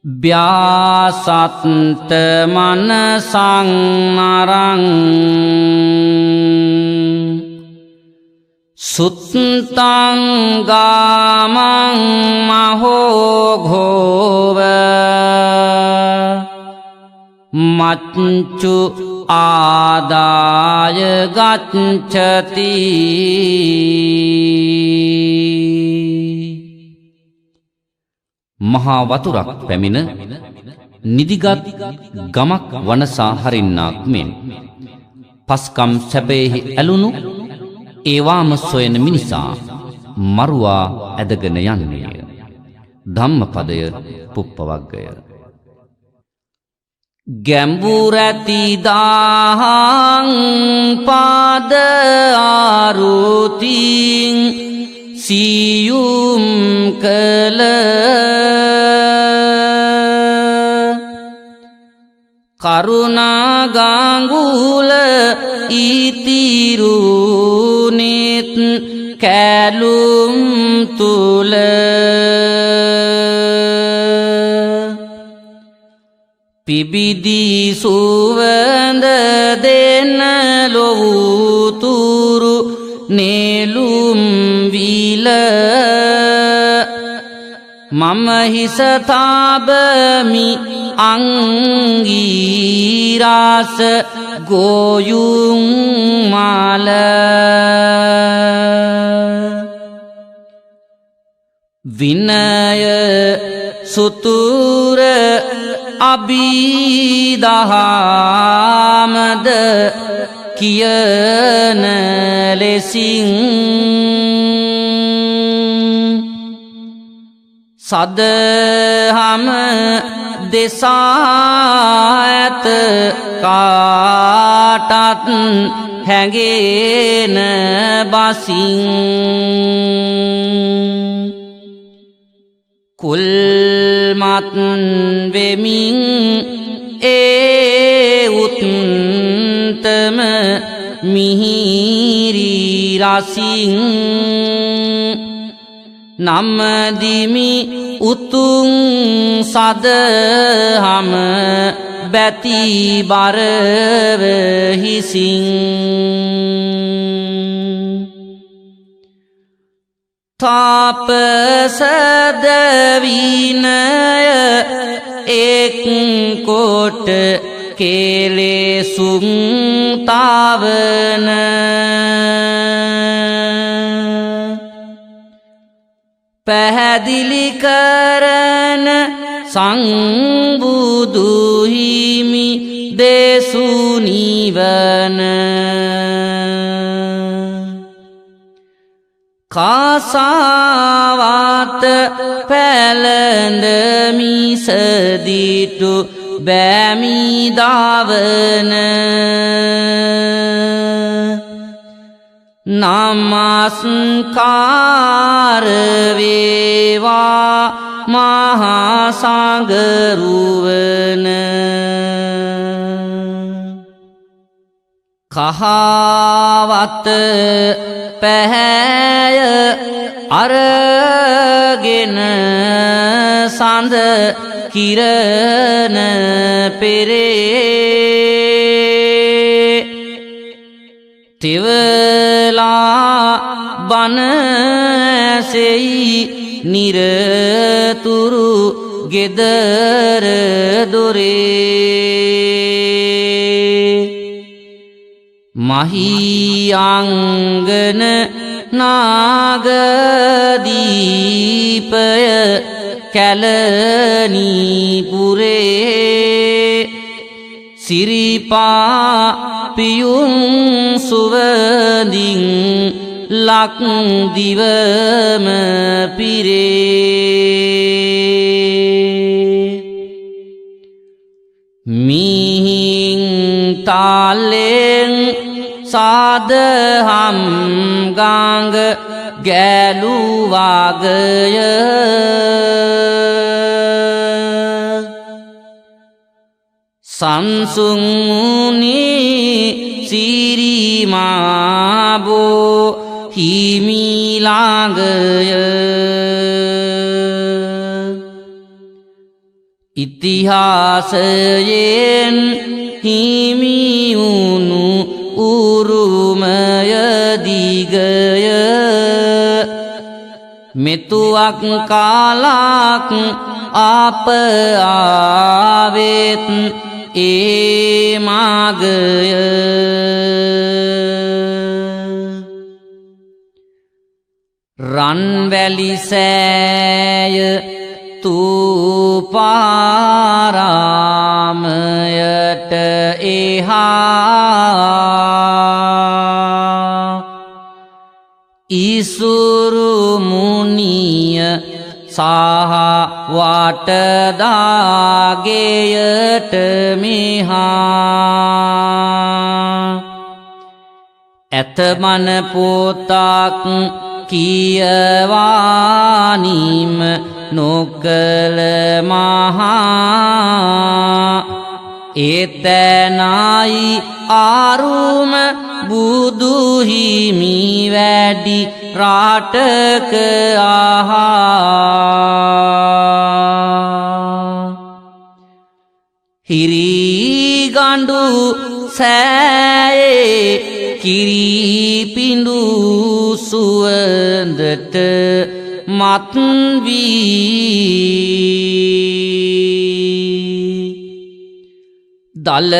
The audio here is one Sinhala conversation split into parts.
ව්‍යාසත්ත මනසං නරං සුත්තං ගාමං මහෝඝෝව මච්චු ආදාය ගච්ඡති මහා වතුරක් පැමිණ නිදිගත් ගමක් වනසා හරින්නාක් මෙන් පස්කම් සැපයෙහි ඇලුණු ඒවාම සොයන මිනිසා මරුවා ඇදගෙන යන්නේය. ධම්මපදය පුප්පවග්ගය. ගැඹුරැති දාහං පාද ආරුතින් සියුම් කළ කරුණා ගාංගුල ඉතිරුනෙත් කැලුම් තුල පිබිදී සුවඳ දෙන ලොවුතුරු නෙළුම් විල මම හිස තාබමි අංගීරස ගෝයුම් මාල විනය සුතුර අභිදහාමද කියන ලෙසින් සදහම දෙසා ඇත කාටත් හැඟෙන බසින් කුල්මත් වෙමින් ඒ උත්තම මිහිරි රසින් නම්දිමි උතුම් සදහම බැති බරව හිසින් තාපසද විනය එක් කොට කෙලෙසුම් තවන පැහැදිලි කරන සංබුදු හිමි දෙසු නිවන කාසාවත පැලඳ මිසදිටු බැමි දවන නමස්කාර වේවා මහා සංඝරුවන කහවත පැහැය අරගෙන සඳ කිරණ පෙරේ තෙවලා බනසෙයි නිරතුරු ගෙදර දොරේ මහියංගන නාගදීපය කැලණිපුරේ සිරිපා පියුම් සුවඳින් ලක්දිවම පිරේ මිහින් තාලෙන් සාදහම් ගාංග ගැලු වාගය සංසුන්නි සිරිමාබෝ හිමිලාගය ඉතිහාසයෙන් හිමිවුණු උරුමය දිගය මෙතුවක් කාලක් අප ආවෙත් ඒ මාගය රන්වැලි සෑය තූපාරාමයට එහා ඉසුරු මුනිය සහ වටදාගෙයට මෙහා ඇතමන පොතක් කියවානිම නොකල මහා එතැනයි ආරුම බුදුහිමි වැඩි රටක ආහා හිරිගඬු සෑයේ කිරිපිඬු සුවඳට මත් වී දලදා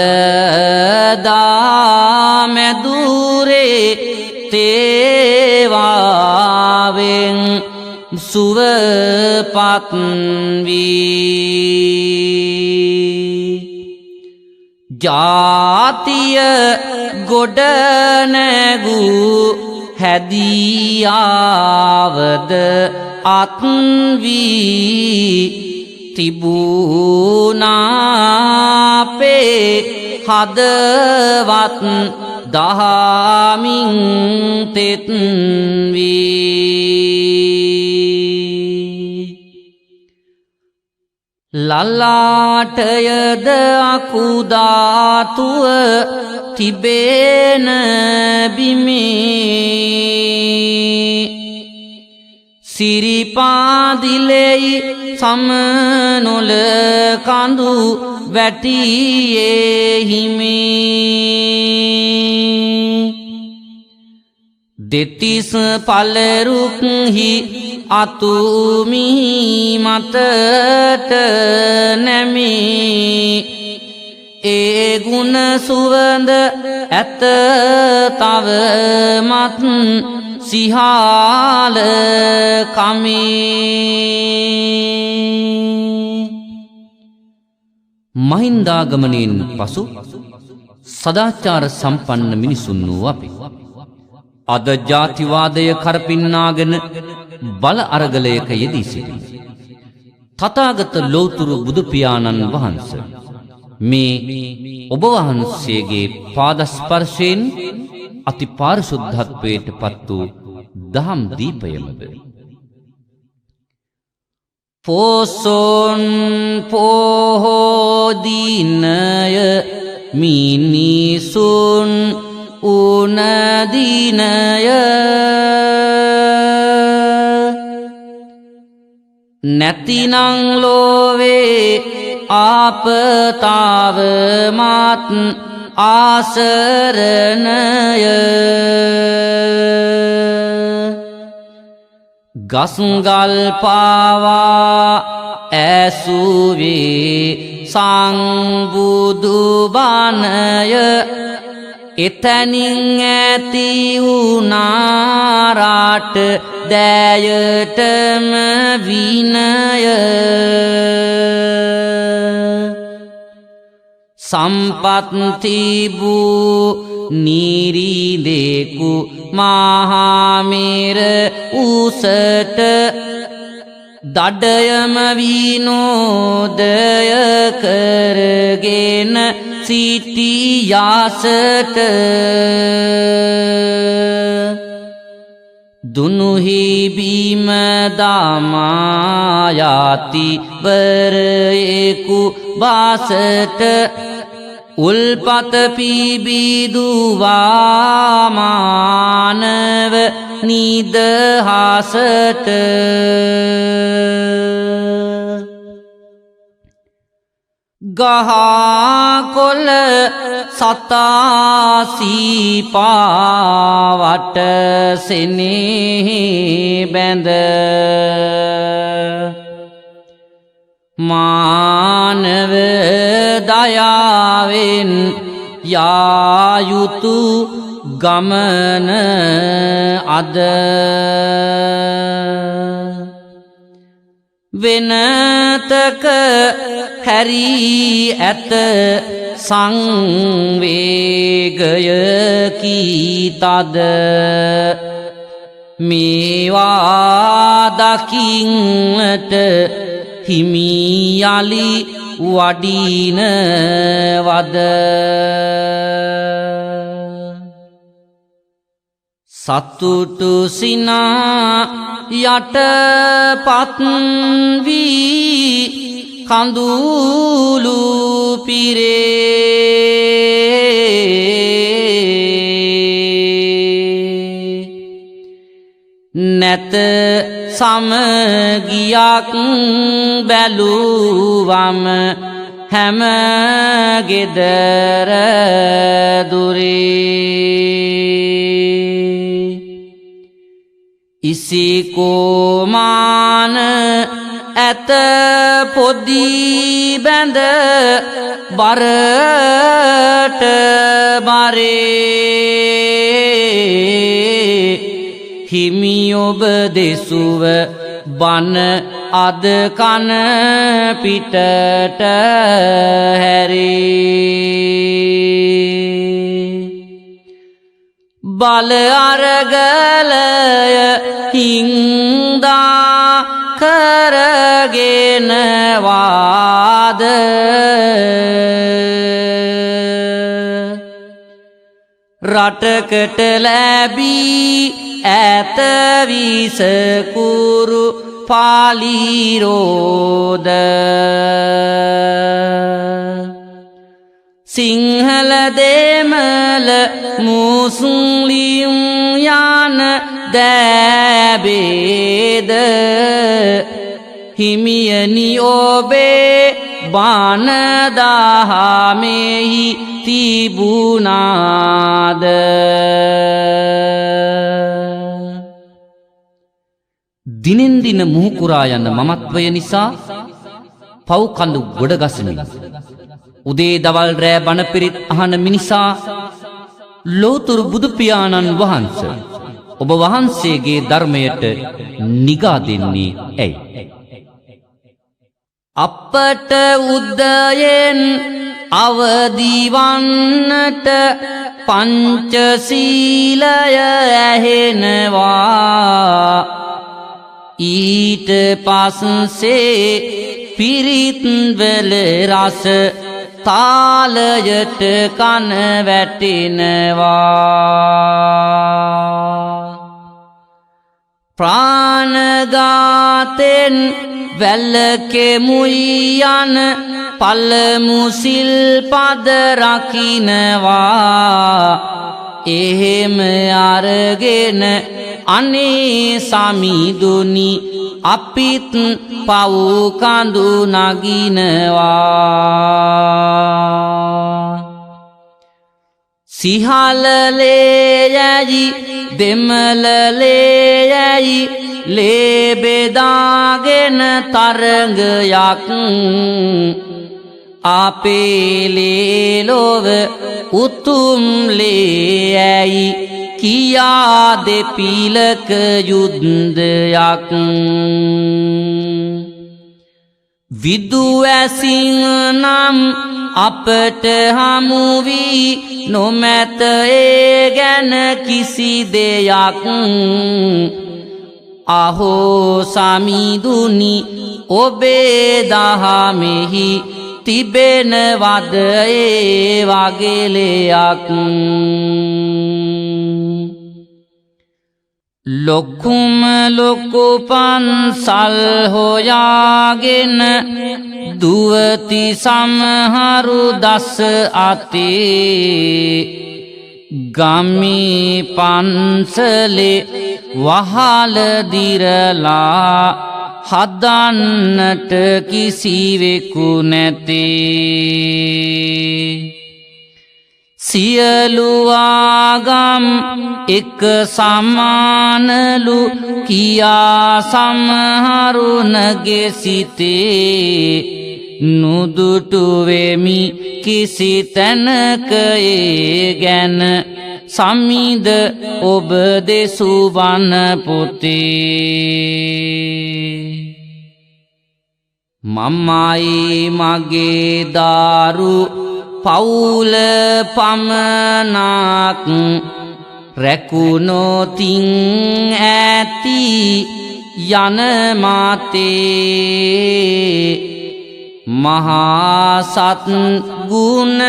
මැදුරේ තේවාවෙන් සුවපත් වී ජාතිය ගොඩ නැගූ හැදියාවද අත් වී තිබුණාපේ හදවත් දහමින් තෙත් වී ලලාටයද අකුධාතුව තිබේන බිමේ සිරිපාදිලෙයි සමනොල කඳු වැටියේ හිමේ දෙතිස් පලරුක්හි අතුමිහි මතට නැමේ ඒ ගුණ සුවඳ ඇත තවමත් සිහාල කමේ මහින්දාගමනයෙන් පසු සදාචාර සම්පන්න මිනිසුන් වූ අපි අද ජාතිවාදය කරපින්නාගෙන බල අරගලයක යෙදී සිටිමු. තථාගත ලෞතුරු බුදුපියාණන් වහන්සේ මේ ඔබ වහන්සේගේ පාදස්පර්ශයෙන් අති පාරිශුද්ධත්වයට පත් වූ දහම් දීපයමද පෝසොන් පොහෝදිනය මිනිසුන් උනදිනය නැතිනං ලෝවේ ආපතාවමත් ආසරණය ගස්ගල් පාවා ඇසුවේ සංබුදු බණය එතනින් ඇති වුණාරට දෑයටම විනය සම්පත් තිබූ නිරිදෙකු මහාමෙර උසට දඩයම විනෝදය කරගෙන සිටියාසට දුනුහි බිම දමායාති වරයෙකු බාසට උල්පත පිබිදුවා මානව නිදහසට ගහකොළ සතාසී පාවට සෙනෙහි බැඳ මානව දයාවෙන් යායුතු ගමන අද වෙනතක හැරී ඇත සංවේගයකි තද මේවා දකින්නට හිමි යලි වඩිනවද සතුටු සිනා යටපත් වී කඳුළු පිරේ නැත සමගියක් බැලුවම හැම ගෙදර දුරේ ඉසිකෝමාන ඇත පොදි බැඳ බරට බරේ හිමි ඔබ දෙසුව බන අද කන පිටට හැරේ බල අරගලය හින්දා කරගෙන වාද රටකට ලැබී ඇත විසකුරු පාලිරෝද සිංහල දෙමළ මුස්ලිම් යන දෑබේද හිමියනි ඔබේ බණ දහමෙහි තිබුණාද දිනෙන් දින මුහුකුරා යන මමත්වය නිසා පව්කඳු ගොඩ ගසමින් උදේ දවල් රෑ බණ පිරිත් අහන මිනිසා ලෝතුරු බුදු පියාණන් වහන්සේ ඔබ වහන්සේගේ ධර්මයට නිගා දෙන්නේ ඇයි? අපට උදයෙන් අවදිවන්නට පංචශීලය ඇහෙනවා ඊට පස්සේ පිරිත් වල රස තාලයට කන වැටෙනවා ප්‍රාණඝාතෙන් වැළකෙමුයි යන පළමු සිල්පද රකින්නවා එහෙම අරගෙන අනේ සමිඳුනි අපිත් පව් කඳු නගිනවා සිහලලේයයි දෙමළලේයයි ලේ බෙදාගෙන තරංගයක් අපේ ලේලොව උතුම් ලේයයි කියා දෙපිලක යුද්ධයක් විදු ඇසින් නම් අපට හමු වී නොමැත ඒ ගැන කිසි දෙයක් අහෝ සමිඳුනි ඔබේ දහමෙහි තිබෙනවද ඒ වගේ ලෙයක් ලොකුම ලොකු පන්සල් හොයාගෙන දුවති සමහරු දස අතේ ගමේ පන්සලේ වහල දිරලා හදන්නට කිසිවෙකු නැතේ. සියලු ආගම් එක සමානලු කියා සමහරුනගේ සිතේ නුදුටු වෙමි කිසි තැනක ඒ ගැන සමිද ඔබ දෙසූ බණ පොතේ. මමයි මගේ දාරු පවුල පමණක් රැකුණොතින් ඇති යන මාතේ මහා සත් ගුණවතුන්ගේ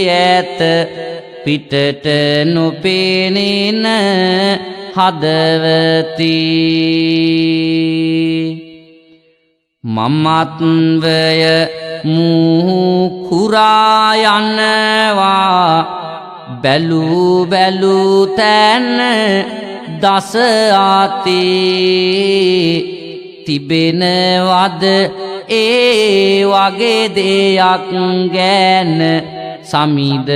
ඇත පිටට නොපෙනෙන හදවතේ. මමත්වය මුහු කුරා යනවා බැලු බැලු තැන දස ආතේ තිබෙනවද ඒ වගේ දෙයක් ගැන සමිද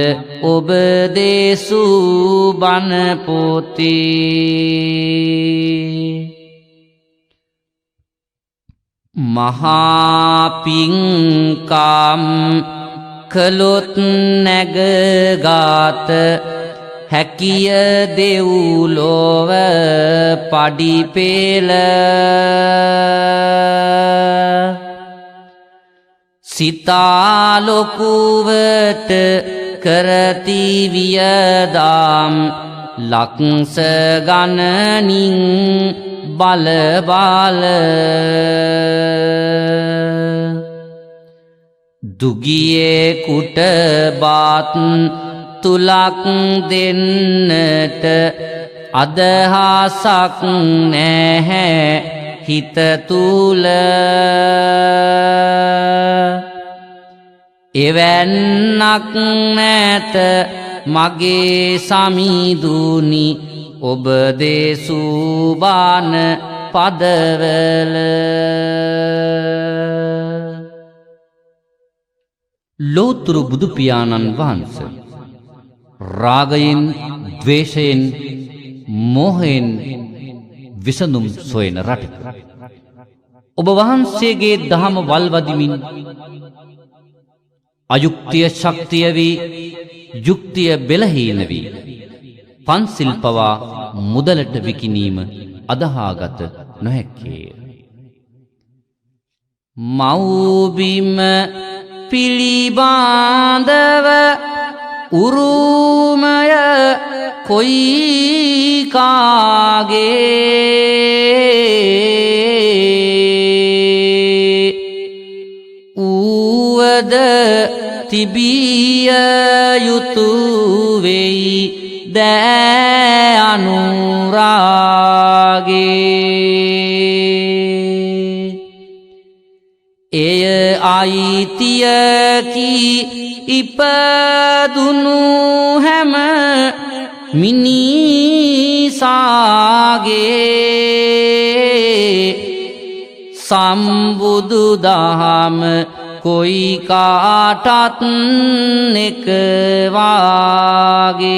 ඔබ දෙසූ බණ පොතේ. මහා පිංකම් කළොත් නැගගාත හැකිය දෙව්ලොව පඩිපෙළ සිතා ලොකුවට කරති වියදාම් ලක්ෂ ගණනින් බල බල දුගියෙකුට බාත් තුලක් දෙන්නට අදහසක් නැහැ හිත තුල. එවැන්නක් නැත මගේ සමිඳුනි ඔබ දෙසූ බණ පදවල. ලෝතුරු බුදු පියාණන් වහන්සේ රාගයෙන් ද්වේෂයෙන් මෝහයෙන් විසඳුම් සොයන රටක ඔබ වහන්සේගේ දහම වල්වදිමින් අයුක්තිය ශක්තිය වී යුක්තිය බෙලහීන වී පන්සිල් පවා මුදලට විකිණීම අදහාගත නොහැක්කේ. මව්බිම පිළිබාඳව උරුමය කොයි කාගේ ඌවද තිබිය යුතු වෙයි දෑ අනුරාගේ. එය අයිතියකි ඉපදුණු හැම මිනිසාගේ සම්බුදු දහම කොයි කාටත් එක වාගේ.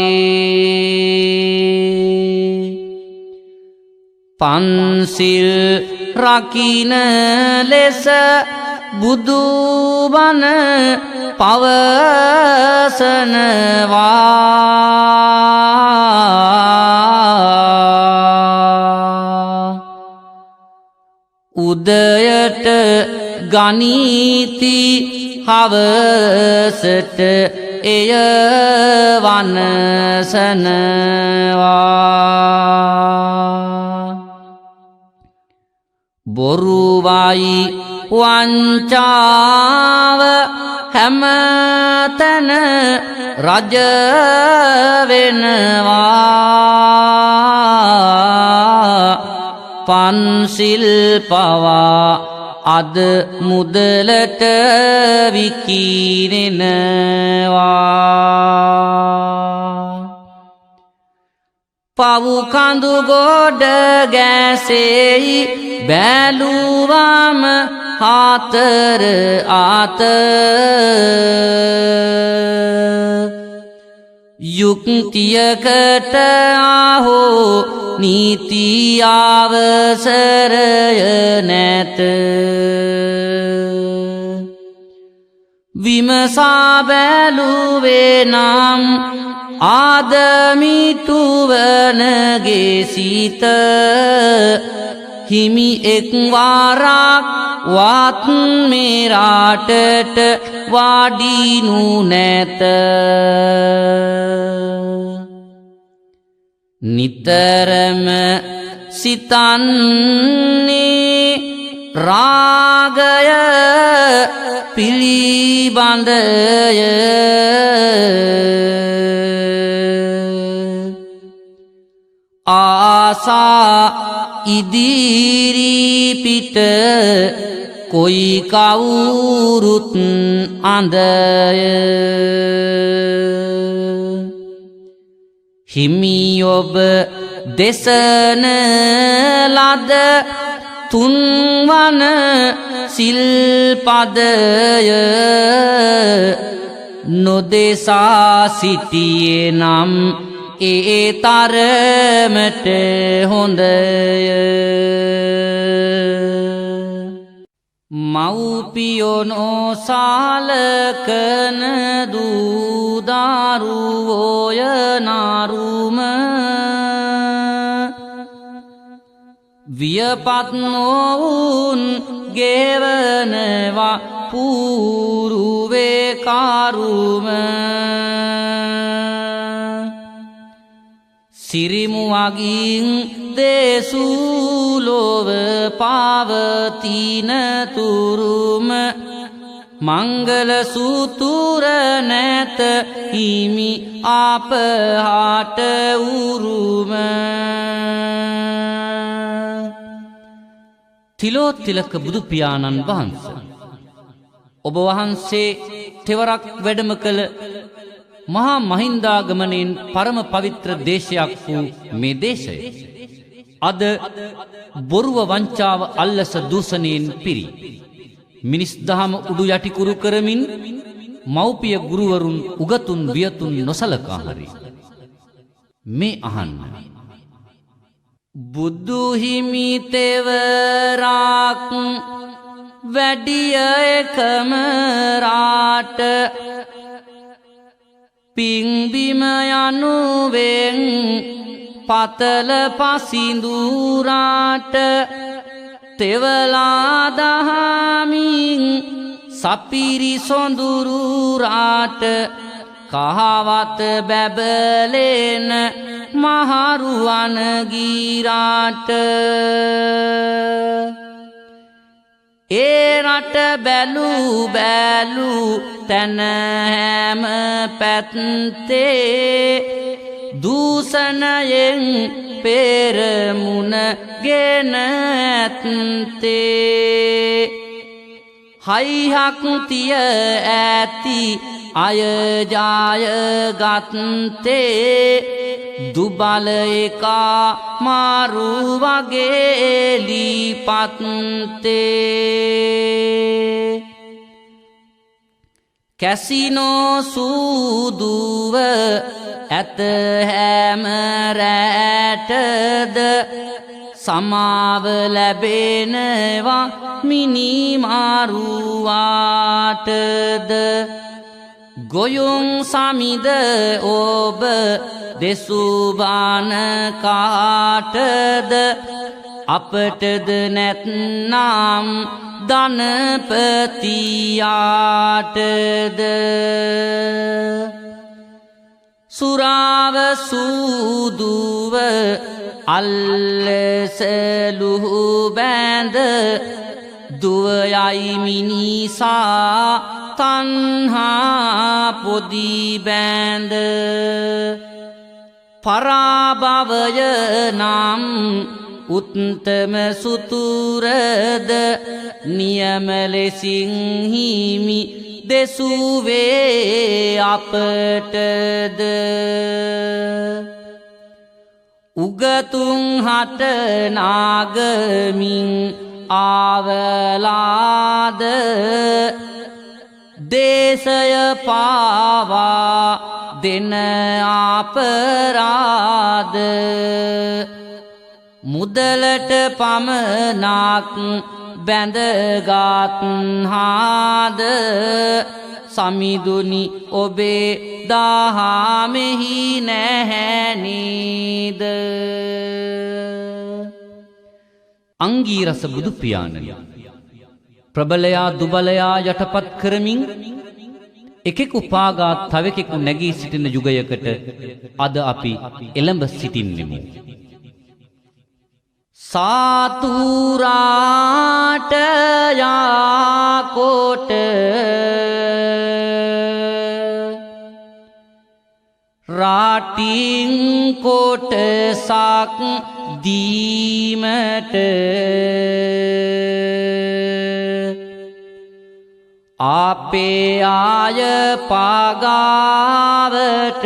පන්සිල් රකින ලෙස බුදු බණ පවසනවා. උදයට ගනීති හවසට එය වනසනවා. බොරුවයි වංචාව හැමතැන රජ වෙනවා. පන්සිල් පවා අද මුදලට විකිණෙනවා. පවු කඳු ගොඩ ගැසෙයි බැලුවම හතර ආත යුක්තියකට ආහෝ නීති අවසරය නැත විමසා බැලුවේ නම් ආදමිතුවනගේ සිත හිමි එක් වාරක් වත් මේ රටට වාඩිනු නැත නිතරම සිතන්නේ රාගය පිළිබඳය ආසා ඉදිරි පිට කොයි කවුරුත් අඳය හිමි ඔබ දෙසන ලද තුන්වන සිල්පදය නොදෙසා සිටියේ නම් ඒ තරමට හොඳය මව්පියෝ සාලකන දූ දරුවෝය නාරුම වියපත් නොවුන් ගෙවනවා පූරුවේ කරුම සිරිමුවගින් දේසුලොව පවතින තුරුම මංගල සූතුර නැත හිමි අපහට උරුම තිලෝත්තිලක බුදු පියාණන් වහන්සේ ඔබ වහන්සේ තෙවරක් වැඩම කළ මහා මහින්දාගමනයෙන් පරම පවිත්‍ර දේශයක් වූ මේ දේශය අද බොරුව වංචාව අල්ලස දූෂණයෙන් පිරි මිනිස් දහම උඩු යටිකුරු කරමින් මව්පිය ගුරුවරුන් උගතුන් වියතුන් නොසලකා හරි මේ අහන්න බුදු හිමි තෙවරක් වැඩිය එකම රාට පිංබිම යනුවෙන් පතල පසිඳුරාට තෙවලා දහමින් සපිරි සොඳුරුරාට කහවත බැබලෙන මහරුවන් ගීරාට ඒ රට බැලු බැලු තැන හැම පැත්තේ දූෂණයෙන් පෙරමුණ ගෙන ඇත්තේ හයිහක් තිය ඇති අය ජයගත්තේ දුබල එකා මාරු වගේ එලිපත්තේ කැසිනෝ සූදුව ඇත හැම රැටද සමාව ලැබෙනවා මිනිමාරුවාටද ගොයුම් සමිද ඔබ දෙසුබාන කාටද අපටද නැත්නම් ධනපතියාටද සුරාව සූදුව අල්ලසලුහු බැඳ දුවයයි මිනිසා තන්හා පොදි බැඳ පරාභවය නම් උත්තම සුතුරද නියම ලෙසින් හිමි දෙසුවේ අපටද උගතුන් හට නාගමින් ආවලාද දේශය පාවා දෙන අපරාධ මුදලට පමණක් බැඳගත් හාද සමිඳුනි ඔබේ දහමෙහි නැහැ නේද? අංගීරස බුදු පියාණනි ප්‍රබලයා දුබලයා යටපත් කරමින් එකෙකු පාගා තවෙකෙකු නැගී සිටින යුගයකට අද අපි එළඹ සිටින්නෙමු. සාතුරාට යාකොට රාටින් කොටසක් දීමට අපේ ආය පාගාවට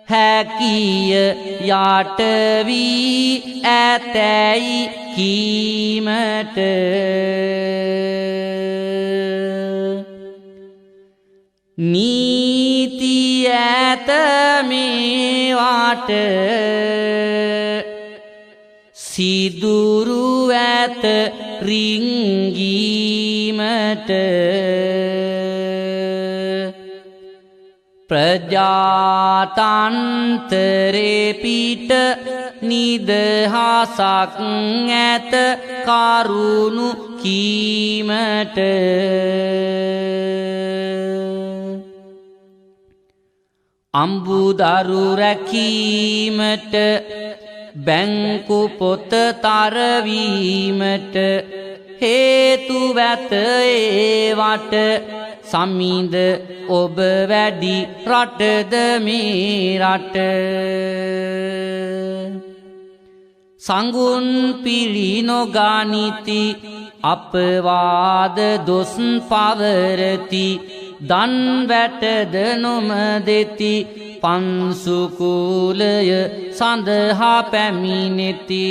හැකිය යට වී ඇතැයි කීමට නීති ඇත මේවාට සිදුරු ඇත රිංගීමට ප්‍රජාතන්තරේ පිට නිදහසක් ඇත කරුණු කීමට අම්බුදරු රැකීමට බැංකු පොත තරවීමට හේතු වැත ඒවට සමිඳ ඔබ වැඩි රටද මේ රට සංගුන් පිළි නොගනිති අපවාද දොස් පවරති දන් වැටද නොම දෙති පන්සුකූලය සඳහා පැමිණෙති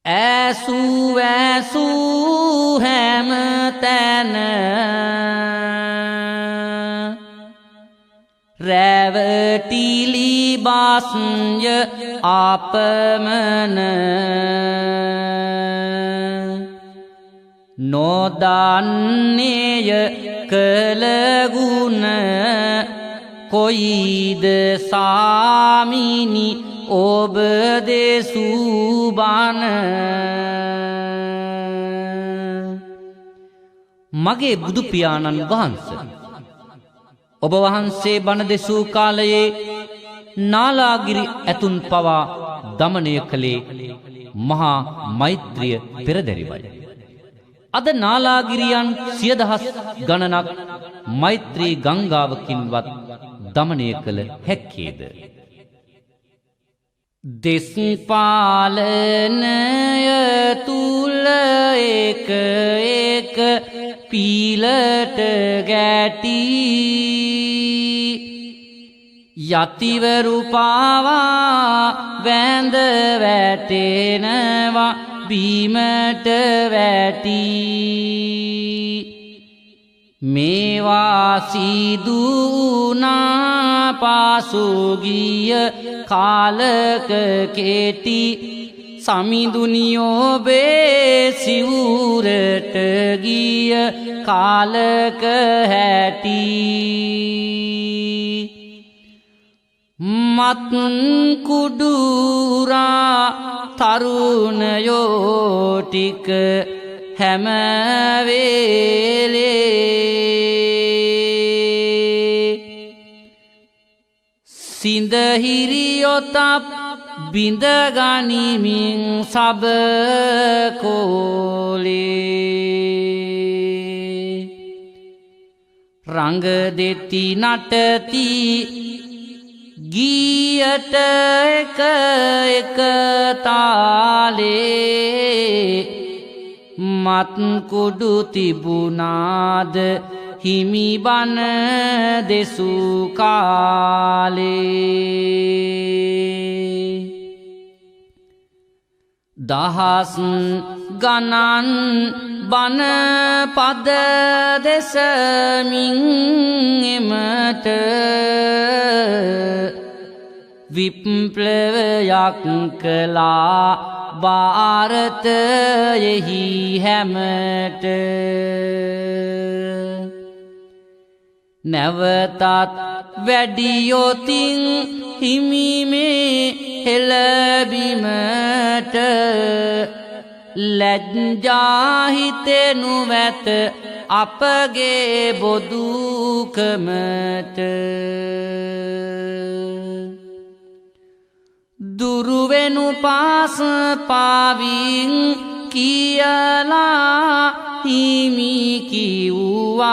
ඇසූ ඇසූ හැම තැන රැවටිලි බස්ය අපමණ නොදන්නේය කළගුණ කොයිද සාමිනි ඔබ දෙසූ බණ මගේ බුදු පියාණන් වහන්සේ ඔබ වහන්සේ බණ දෙසූ කාලයේ නාලාගිරි ඇතුන් පවා දමනය කළේ මහා මෛත්‍රිය පෙරදැරිවයි. අද නාලාගිරියන් 100,000 ගණනක් මෛත්‍රී ගංගාවකින්වත් දමනය කළ හැක්කේද? දෙස්පාලනය තුල එක එක පීලට ගැටි යතිවරු පාවා වැඳ වැටෙනවා බීමට වැටි මේවා සිදුනා පාසුගිය කාලක කෙටි සමිඳුනි ඔබේ සිවුරට ගිය කාලක හැටි මත් කුඩුරා තරුණයෝ ටික හැම වේලේ සිඳහිරියොතප් බිඳ ගනිමින් සබකෝලේ රංග දෙති නටති ගීයට එක එක තාලේ මත් කුඩු තිබුණාද හිමි බණ දෙසූ කාලේ දහස් ගණන් බණ පද දෙසමින් එමට විප්ලවයක් කළා භාරතයෙහි හැමට නැවතත් වැඩියොතින් හිමි මේ හෙළබිමට ලැජ්ජා හිතෙනු ඇත අපගේ බොදුකමට දුරුවෙනු පාස පාවින් කියලා හිමි කිව්වා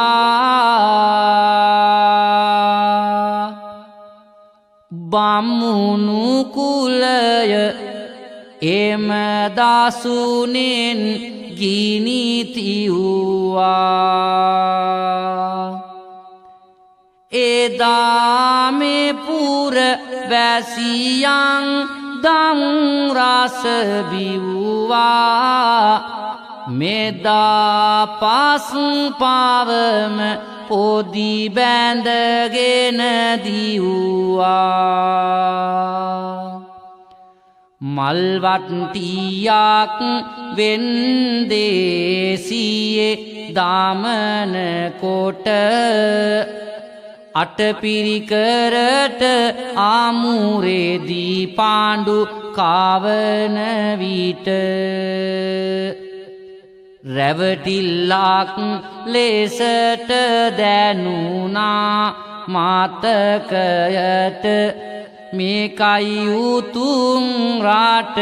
බමුණු කුලය එම දාසුනෙන් ගිනි තිව්වා එදා මේ පුර වැසියන් දම් රස බිව්වා මෙදා පස් පාවම පොදි බැඳගෙන දිව්වා මල්වට්ටියක් වෙන්දේසියේ දාමන කොට අටපිරිකරට ආමුරේදී පාණ්ඩු කාවන විට රැවටිල්ලක් ලෙසට දැනුණා මතකයට මේකයි උතුම් රට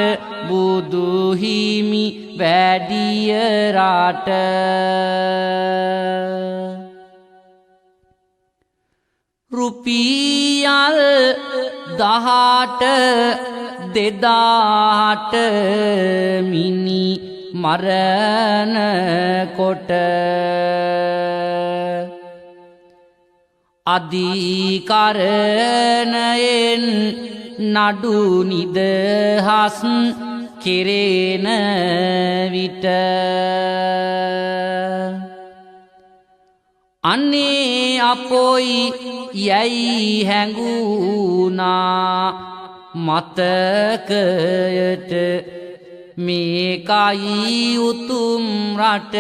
බුදු හිමි වැඩිය රට රුපියල් 18 2000 මිනි මරණ කොට අධිකරණයෙන් නඩු නිදහස් කෙරෙන විට අනේ අපොයි යැයි හැඟුණා මතකයට මේකයි උතුම් රට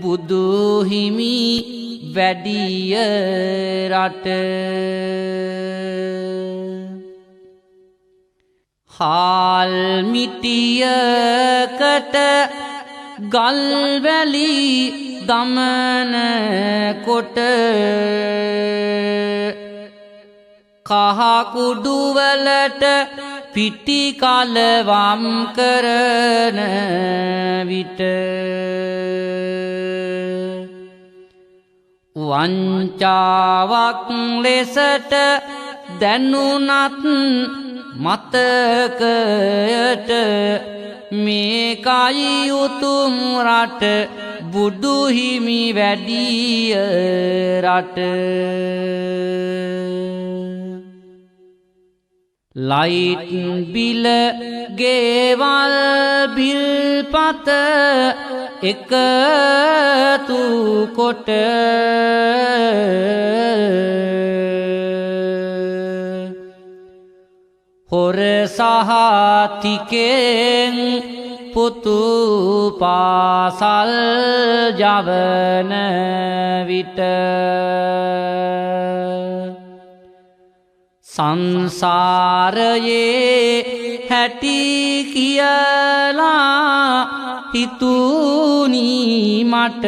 බුදු හිමි වැඩිය රට හාල් මිටියකට ගල්වැලි දමන කොට කහ කුඩුවලට පිටි කලවම් කරන විට වංචාවක් ලෙසට දැනුණත් මතකයට මේකයි උතුම් රට බුදු හිමි වැඩිය රට ලයිට් බිල ගෙවල් බිල්පත එකතු කොට හොර සහතිකෙන් පුතු පාසල් ජවන විට සංසාරයේ හැටි කියලා හිතුනි මට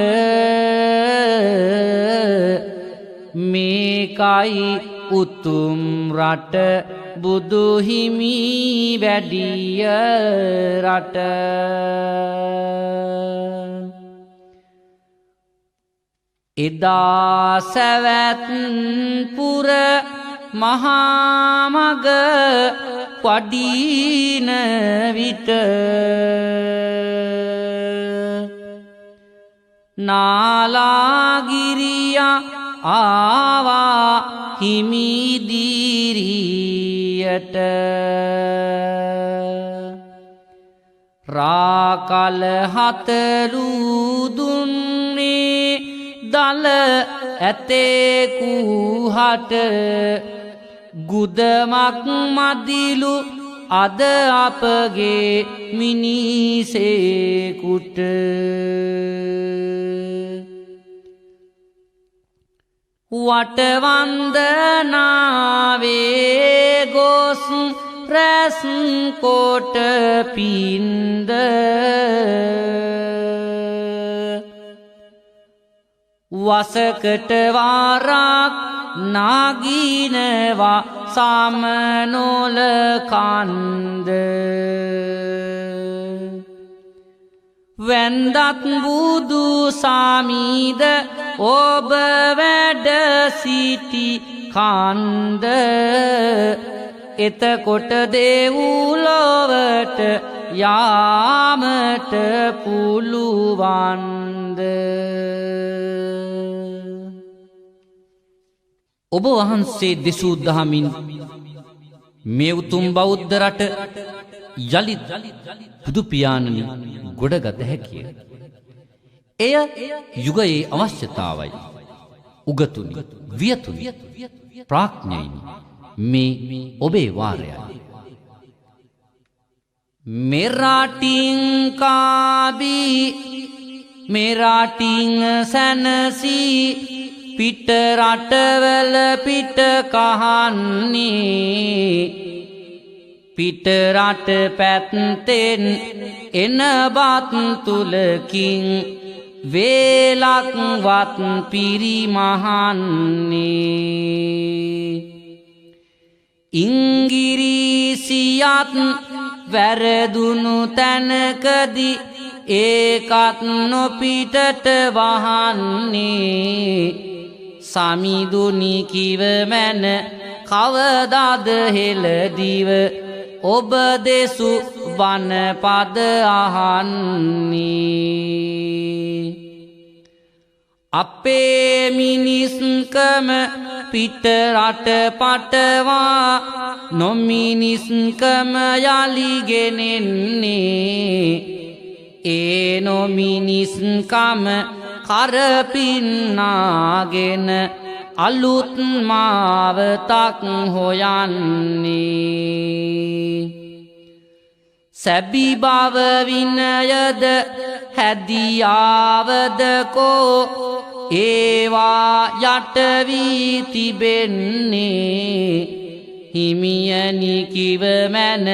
මේකයි උතුම් රට බුදු හිමි වැඩිය රට එදා සැවැත් පුර මහාමග වඩින විට නාලාගිරිය ගියා ආවා හිමිදිරියට රාකල හතලු දුන්නේ දල ඇතේකුහට ගුදමක් මදිලු අද අපගේ මිනිසෙකුට වටවන්දනාවේ ගොස් රැස් කොට පින්ද වසකට වාරක් නාගිනවා සමනොල කන්ද වැන්දත් බුදු සාමීද ඔබ වැඩ සිටි කන්ද එතකොට දෙව්ලොවට යාමට පුළුවන්ද ඔබ වහන්සේ දෙසූ දහමින් මේ උතුම් බෞද්ධ රට යලිත් බුදු පියාණනි ගොඩගත හැකිය. එය යුගයේ අවශ්‍යතාවයි. උගතුනි වියතුනි ප්‍රඥයිනි මේ ඔබේ වාරයයි. මෙරටින් කාබී මෙරටින් සැනසී පිට රටවල පිට කහන්නේ පිට රට පැත්තෙන් එන බත් තුලකින් වේලක්වත් පිරිමහන්නේ ඉංගිරීසියත් වැරදුණු තැනකදී ඒකත් නොපිටට වහන්නේ සමිඳුනි කිව මැන කවදාද හෙළදිව ඔබ දෙසු බණ පද අහන්නේ අපේ මිනිස්කම පිට රට පටවා නොමිනිස්කම යලිගෙනෙන්නේ ඒ නොමිනිස්කම කරපින්නාගෙන අලුත් මාවතක් හොයන්නේ සැබි බව විනයද හැදියාවද කෝ ඒවා යට වී තිබෙන්නේ හිමියනි කිව මැන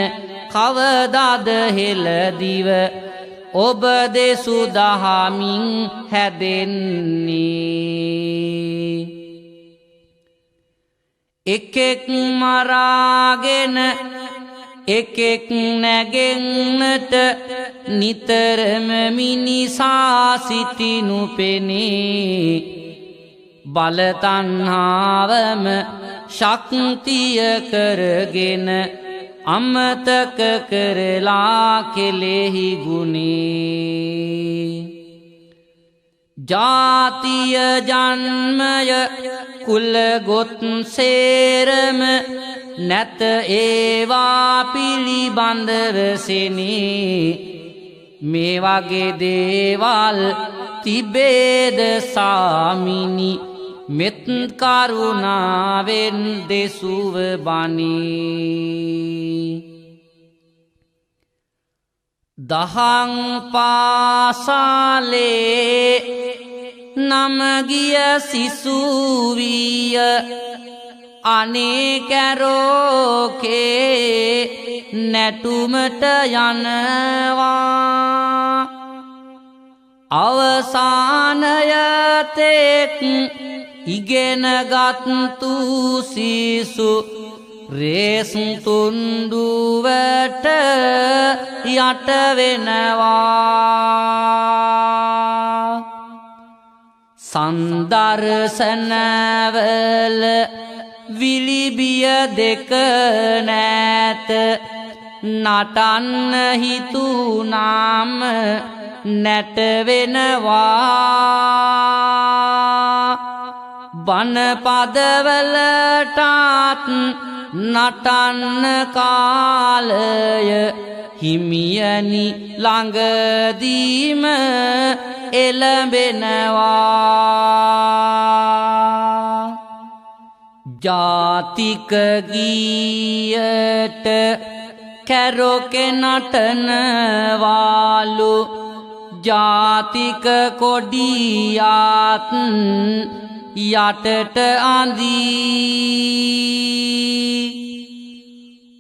කවදාද හෙළදිව ඔබ දෙසු දහමින් හැදෙන්නේ එකෙක් මරාගෙන එකෙක් නැගෙන්නට නිතරම මිනිසා සිටිනු පෙනේ බලතණ්හාවම ශක්තිය කරගෙන අමතක කරලා කෙලෙහි ගුණේ ජාතිය ජන්මය කුල ගොත් සේරම නැත ඒවා පිළිබඳව සෙනේ මේ වගේ දේවල් තිබේද සාමිනි මෙත් කරුණාවෙන් දෙසුව බණී දහං පාසාලේ නමගිය සිසුවිය අනේ කැරෝකේ නැටුමට යනවා අවසානයතෙක් ඉගෙනගත්තු සිසු රේස් තුන්ඩුවට යට වෙනවා සන්දර්ශනවල විලිබිය දෙක නැත නටන්න හිතුනාම නැට වෙනවා බණ පදවලටත් නටන්න කාලය හිමියනි ළඟදීම එළඹෙනවා ජාතික ගීයට කැරොකෙ නටනවාලු ජාතික කොඩියාත් යටට අඳී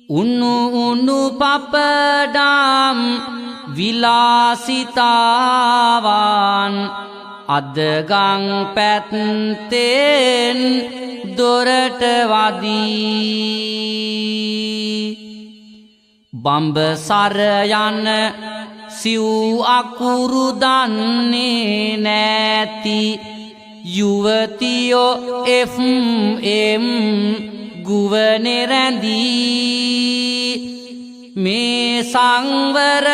උණු උණු පපඩම් විලාසිතාවන් අදගං පැත්තෙන් දොරට වදී බඹසර යන සිව් අකුරු දන්නේ නැති යුවතියෝ FM ගුවනේ රැඳී මේ සංවරකාම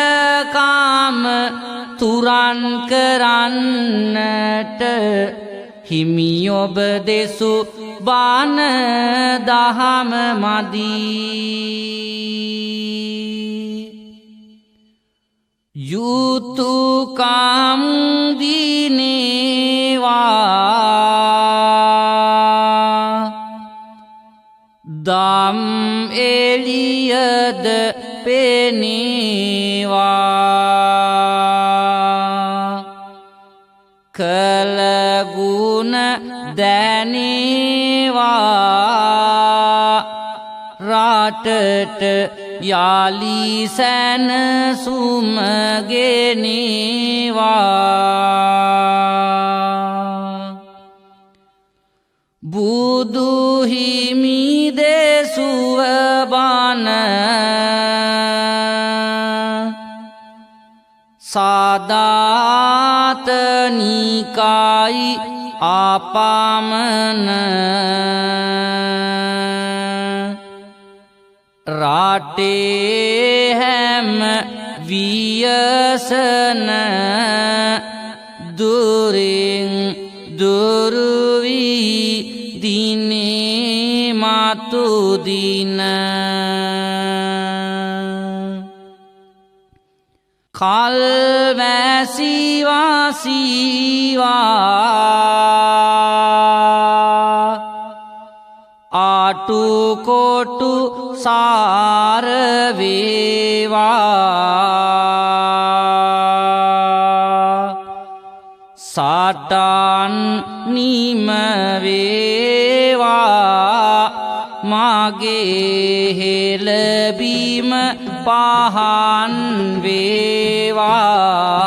තුරන් කරන්නට හිමි ඔබ දෙසු බණ දහම මදී යුතුයකම් දිනේවා දම් එළියද පෙනේවා කළ ගුණ දැනේවා රටට යාලි සැනසුම ගෙනේවා බුදු හිමි දෙසුව බණ සාදාතනිකයි ආපමන රටේ හැම වියසන දුරින් දුරුවී දිනේ මතු දින කල් වැසිවාසීවා ආටු කොටු සාර වේවා සටන් නිම වේවා මගේ හෙළබීම පහන් වේවා